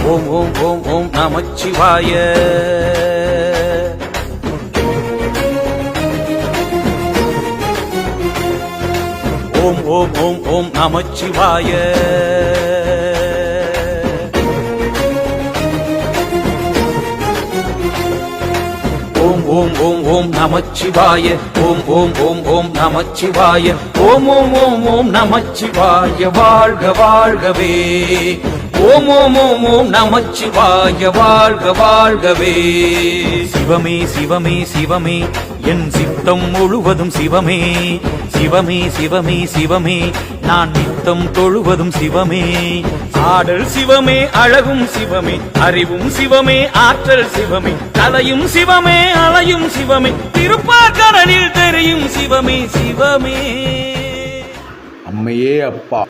ஓம் ஓம் ஓம் ஓம் நமச்சிவாய. ஓம் ஓம் ஓம் ஓம் நமச்சிவாய. ஓம் ஓம் ஓம் ஓம் நமச்சிவாய. ஓம் ஓம் ஓம் ஓம் நமச்சிவாய. ஓம் ஓம் ஓம் ஓம் நமச்சிவாய. வாழ்க வாழ்கவே. ஓம் ஓம் ஓம் ஓம் நமச்சிவாய. வாழ்க வாழ்கவே. சிவமே சிவமே சிவமே என் சித்தம் முழுவதும் சிவமே. சிவமே சிவமே சிவமே நான் நித்தம் தொழுவதும் சிவமே. ஆடல் சிவமே, அழகும் சிவமே, அறிவும் சிவமே, ஆற்றல் சிவமே, கலையும் சிவமே, அலையும் சிவமே, திருப்பார்கடலில் தெரியும் சிவமே. சிவமே அம்மையே அப்பா.